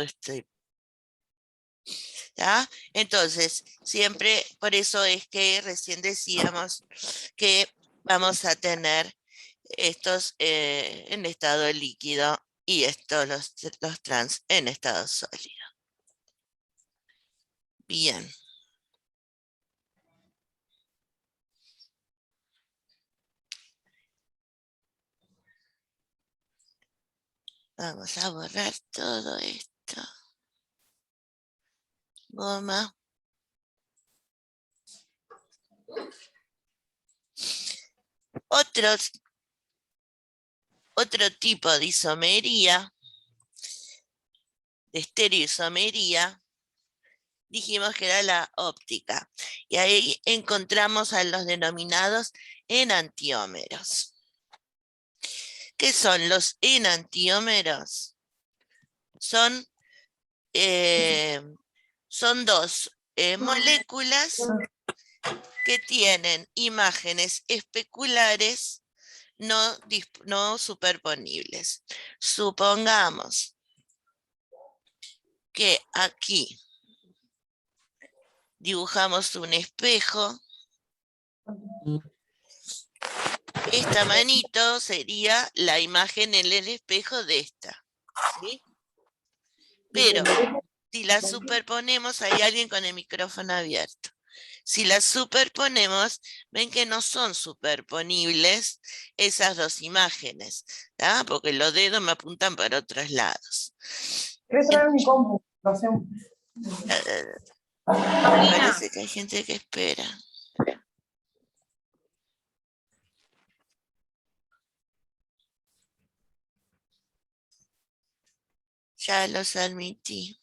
este. ¿Ya? Entonces, siempre, por eso es que recién decíamos que vamos a tener estos en estado líquido y estos los trans en estado sólido. Bien. Vamos a borrar todo esto. Goma. Otro tipo de isomería, de estereoisomería, dijimos que era la óptica. Y ahí encontramos a los denominados enantiómeros. ¿Qué son los enantiómeros? Son dos moléculas que tienen imágenes especulares no superponibles. Supongamos que aquí dibujamos un espejo. Esta manito sería la imagen en el espejo de esta, ¿sí? Pero si la superponemos, hay alguien con el micrófono abierto. Si las superponemos, ven que no son superponibles esas dos imágenes, ¿tá? Porque los dedos me apuntan para otros lados. ¿Quieres traer mi compu? Lo hacemos. Parece que hay gente que espera. Ya los admití.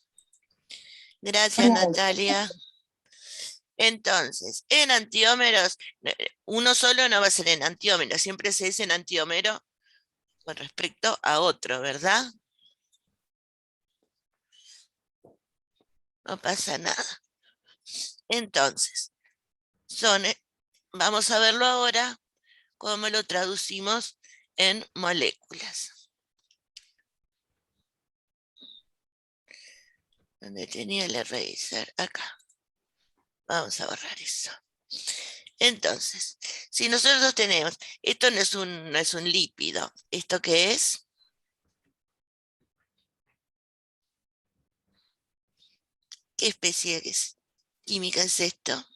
Gracias, Natalia. Entonces, enantiómeros, uno solo no va a ser enantiómero, siempre se dice enantiómero con respecto a otro, ¿verdad? No pasa nada. Entonces, vamos a verlo ahora, cómo lo traducimos en moléculas. ¿Dónde tenía el eraser? Acá. Vamos a borrar eso. Entonces, si nosotros tenemos, esto no es un lípido, ¿esto qué es? ¿Qué especie química es esto?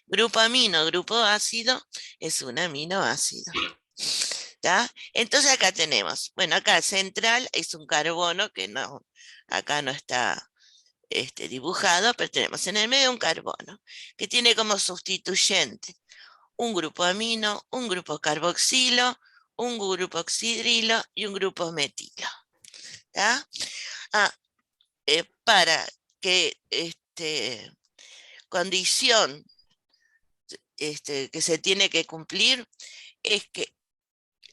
Grupo amino, grupo ácido, es un aminoácido. ¿Tá? Entonces acá tenemos, bueno, acá central es un carbono que no, acá no está dibujado, pero tenemos en el medio un carbono que tiene como sustituyente un grupo amino, un grupo carboxilo, un grupo oxidrilo y un grupo metilo. ¿Tá? Para que condición que se tiene que cumplir es que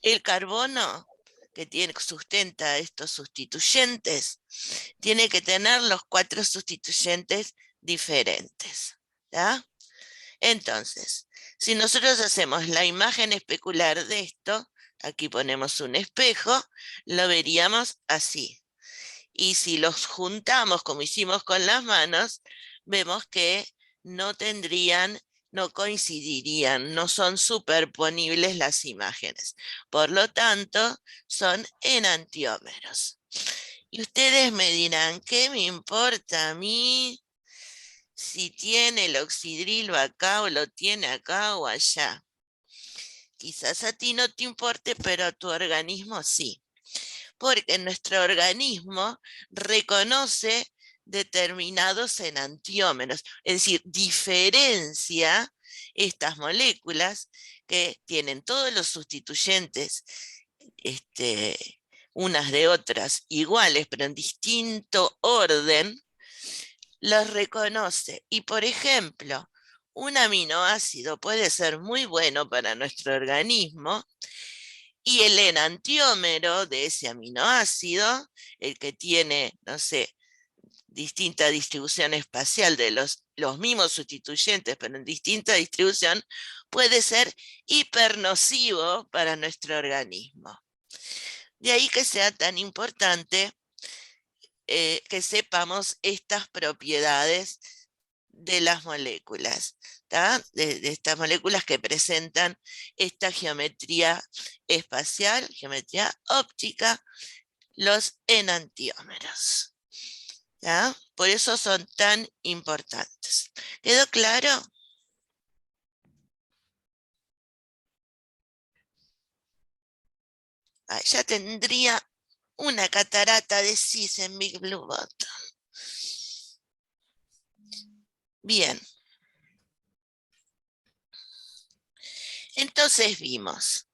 el carbono que sustenta estos sustituyentes tiene que tener los 4 sustituyentes diferentes. ¿Ya? Entonces, si nosotros hacemos la imagen especular de esto, aquí ponemos un espejo, lo veríamos así. Y si los juntamos como hicimos con las manos, vemos que no coincidirían, no son superponibles las imágenes. Por lo tanto, son enantiómeros. Y ustedes me dirán, ¿qué me importa a mí si tiene el oxidrilo acá o lo tiene acá o allá? Quizás a ti no te importe, pero a tu organismo sí. Porque nuestro organismo reconoce determinados enantiómeros, es decir, diferencia estas moléculas que tienen todos los sustituyentes, unas de otras iguales, pero en distinto orden, los reconoce. Y por ejemplo, un aminoácido puede ser muy bueno para nuestro organismo, y el enantiómero de ese aminoácido, el que tiene, no sé, distinta distribución espacial de los los mismos sustituyentes, pero en distinta distribución, puede ser hipernocivo para nuestro organismo. De ahí que sea tan importante que sepamos estas propiedades de las moléculas, de estas moléculas que presentan esta geometría espacial, geometría óptica, los enantiómeros. ¿Ya? Por eso son tan importantes. ¿Quedó claro? Ya tendría una catarata de cis en Big Blue Bottom. Bien. Entonces vimos.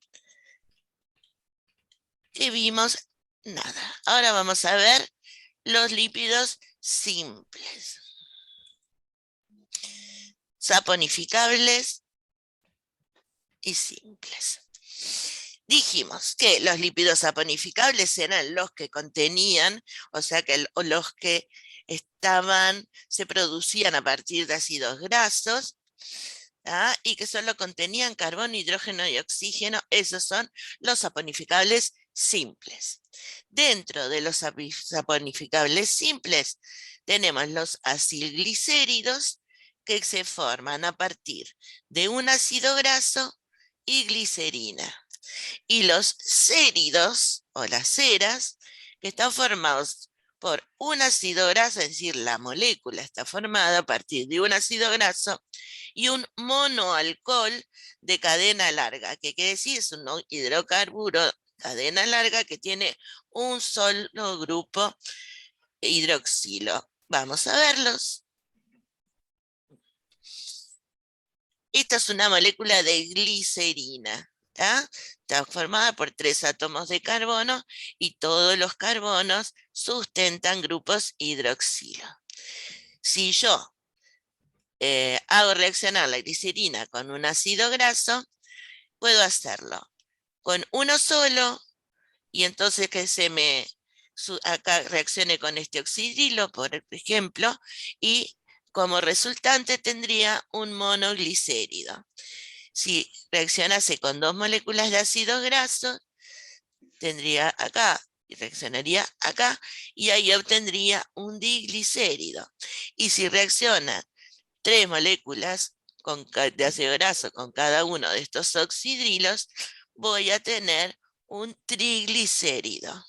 ¿Qué vimos? Nada. Ahora vamos a ver los lípidos simples. Saponificables y simples. Dijimos que los lípidos saponificables eran los que contenían, o sea, que los que se producían a partir de ácidos grasos, y que solo contenían carbono, hidrógeno y oxígeno. Esos son los saponificables simples. Dentro de los saponificables simples tenemos los acilglicéridos, que se forman a partir de un ácido graso y glicerina. Y los séridos, o las ceras, que están formados por un ácido graso, es decir, la molécula está formada a partir de un ácido graso y un monoalcohol de cadena larga, que quiere decir es un hidrocarburo cadena larga que tiene un solo grupo hidroxilo. Vamos a verlos. Esta es una molécula de glicerina. Está formada por 3 átomos de carbono y todos los carbonos sustentan grupos hidroxilo. Si yo hago reaccionar la glicerina con un ácido graso, puedo hacerlo con uno solo y entonces que acá reaccione con este oxidrilo, por ejemplo, y como resultante tendría un monoglicérido. Si reaccionase con 2 moléculas de ácidos grasos, tendría acá, y reaccionaría acá, y ahí obtendría un diglicérido. Y si reacciona 3 moléculas de ácido graso con cada uno de estos oxidrilos, voy a tener un triglicérido.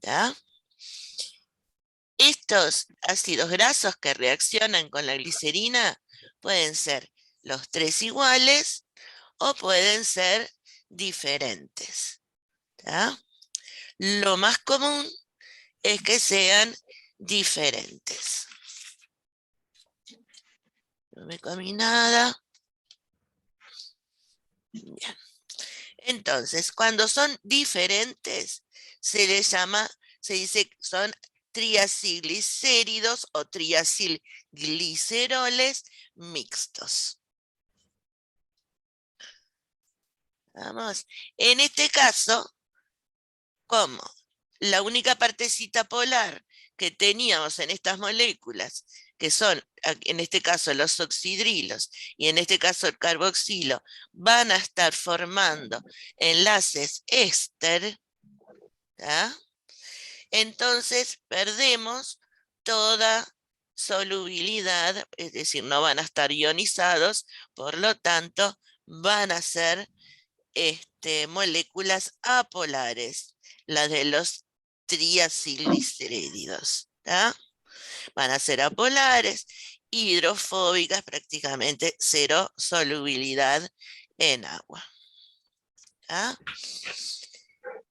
¿Ya? Estos ácidos grasos que reaccionan con la glicerina pueden ser los 3 iguales o pueden ser diferentes. ¿Ya? Lo más común es que sean diferentes. No me comí nada. Bien. Entonces, cuando son diferentes, se dice que son triacilglicéridos o triacilgliceroles mixtos. Vamos. En este caso, como la única partecita polar que teníamos en estas moléculas, que son en este caso los oxidrilos y en este caso el carboxilo, van a estar formando enlaces éster, ¿tá? Entonces perdemos toda solubilidad, es decir, no van a estar ionizados, por lo tanto van a ser moléculas apolares, las de los triacilglicéridos. Van a ser apolares, hidrofóbicas, prácticamente cero solubilidad en agua.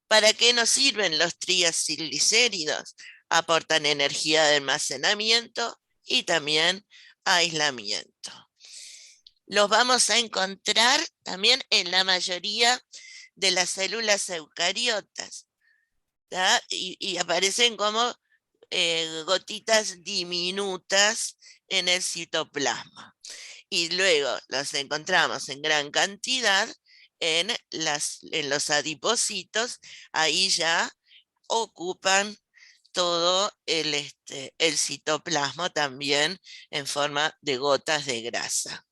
¿Para qué nos sirven los triacilglicéridos? Aportan energía de almacenamiento y también aislamiento. Los vamos a encontrar también en la mayoría de las células eucariotas. Y aparecen como gotitas diminutas en el citoplasma. Y luego los encontramos en gran cantidad en los adipocitos. Ahí ya ocupan todo el citoplasma también en forma de gotas de grasa.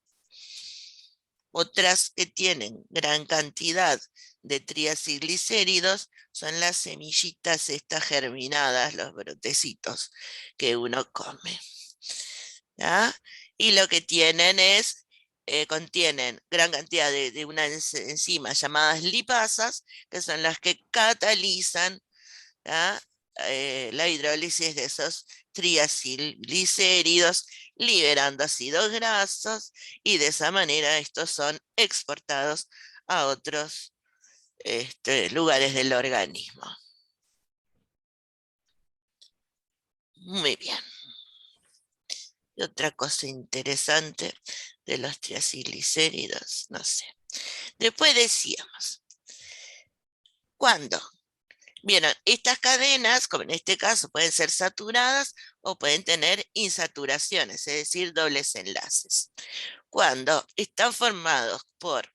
Otras que tienen gran cantidad de triacilglicéridos son las semillitas estas germinadas, los brotecitos que uno come. ¿Ya? Y lo que tienen es, contienen gran cantidad de unas enzimas llamadas lipasas, que son las que catalizan, ¿ya? La hidrólisis de esos triacilglicéridos, liberando ácidos grasos, y de esa manera estos son exportados a otros lugares del organismo. Muy bien. Y otra cosa interesante de los triacilglicéridos, no sé. Después decíamos, ¿cuándo? Vieron, estas cadenas, como en este caso, pueden ser saturadas o pueden tener insaturaciones, es decir, dobles enlaces. Cuando están formados por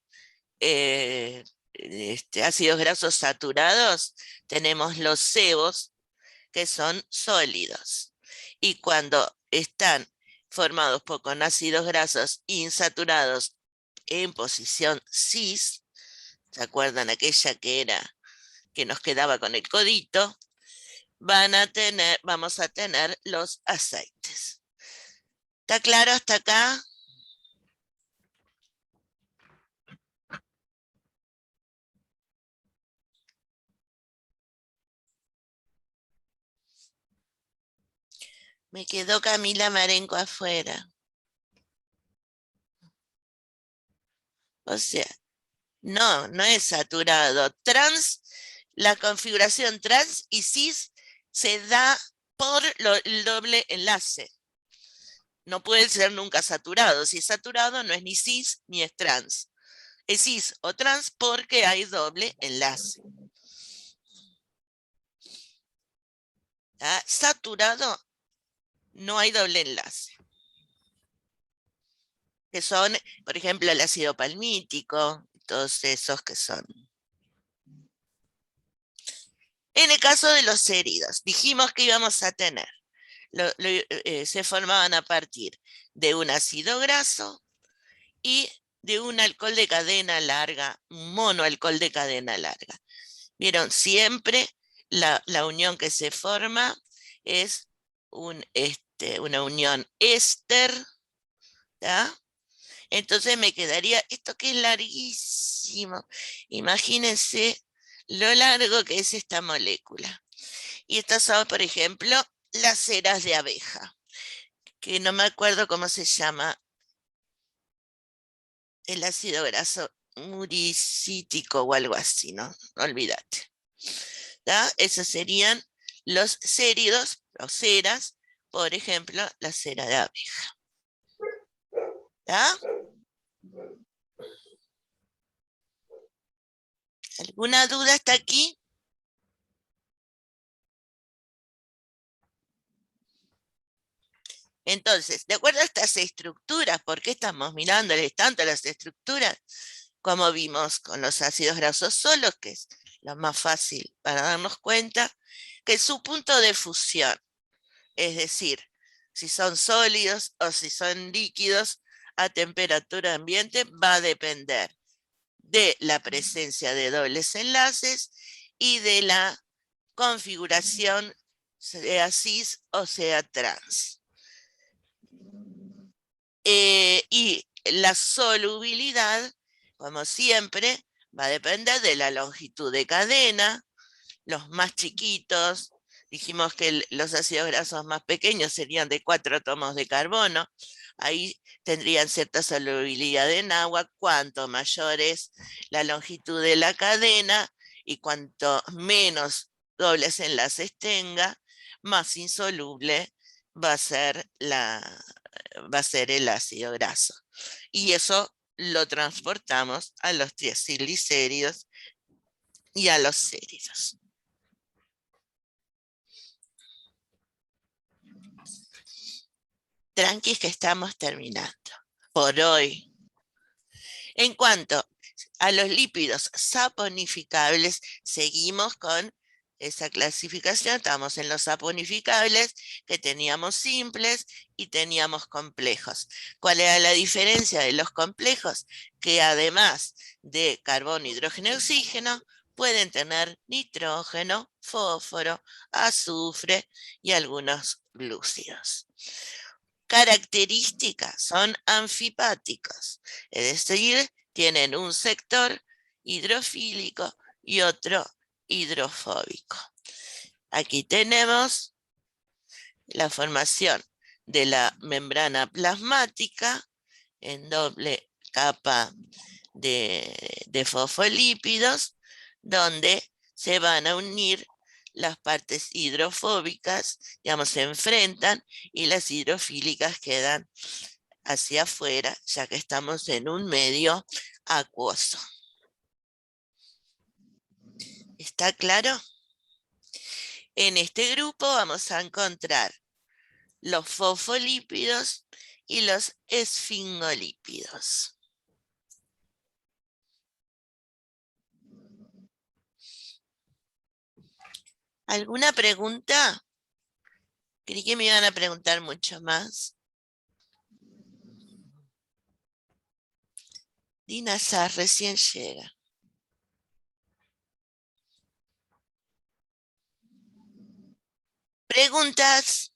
ácidos grasos saturados, tenemos los sebos, que son sólidos. Y cuando están formados con ácidos grasos insaturados en posición cis, ¿se acuerdan aquella que nos quedaba con el codito? Vamos a tener los aceites. ¿Está claro hasta acá? Me quedó Camila Marenco afuera. O sea, no es saturado. La configuración trans y cis se da por el doble enlace. No puede ser nunca saturado. Si es saturado, no es ni cis ni es trans. Es cis o trans porque hay doble enlace. ¿Ah? Saturado, no hay doble enlace. Que son, por ejemplo, el ácido palmítico, todos esos que son. En el caso de los heridos, dijimos que íbamos a tener, se formaban a partir de un ácido graso y de un alcohol de cadena larga, un monoalcohol de cadena larga. Vieron, siempre la unión que se forma es una unión éster, ¿ya? Entonces me quedaría, esto que es larguísimo, imagínense lo largo que es esta molécula. Y estas son, por ejemplo, las ceras de abeja, que no me acuerdo cómo se llama el ácido graso muricítico o algo así, ¿no? Olvídate. ¿Ya? Esos serían los céridos, los ceras, por ejemplo, la cera de abeja. ¿Ya? ¿Alguna duda hasta aquí? Entonces, de acuerdo a estas estructuras, ¿por qué estamos mirándoles tanto a las estructuras? Como vimos con los ácidos grasos solos, que es lo más fácil para darnos cuenta, que su punto de fusión, es decir, si son sólidos o si son líquidos a temperatura ambiente, va a depender de la presencia de dobles enlaces y de la configuración, sea cis o sea trans. Y la solubilidad, como siempre, va a depender de la longitud de cadena. Los más chiquitos, dijimos que los ácidos grasos más pequeños serían de 4 átomos de carbono. Ahí tendrían cierta solubilidad en agua. Cuanto mayor es la longitud de la cadena y cuanto menos dobles enlaces tenga, más insoluble va a ser el ácido graso. Y eso lo transportamos a los triacilglicéridos y a los céridos. Tranquis que estamos terminando por hoy. En cuanto a los lípidos saponificables, seguimos con esa clasificación, estamos en los saponificables, que teníamos simples y teníamos complejos. ¿Cuál era la diferencia de los complejos? Que además de carbono, hidrógeno y oxígeno, pueden tener nitrógeno, fósforo, azufre y algunos glúcidos. Características, son anfipáticos, es decir, tienen un sector hidrofílico y otro hidrofóbico. Aquí tenemos la formación de la membrana plasmática en doble capa de fosfolípidos, donde se van a unir las partes hidrofóbicas, digamos, se enfrentan y las hidrofílicas quedan hacia afuera, ya que estamos en un medio acuoso. ¿Está claro? En este grupo vamos a encontrar los fosfolípidos y los esfingolípidos. ¿Alguna pregunta? Creí que me iban a preguntar mucho más. Dina Sass recién llega. ¿Preguntas?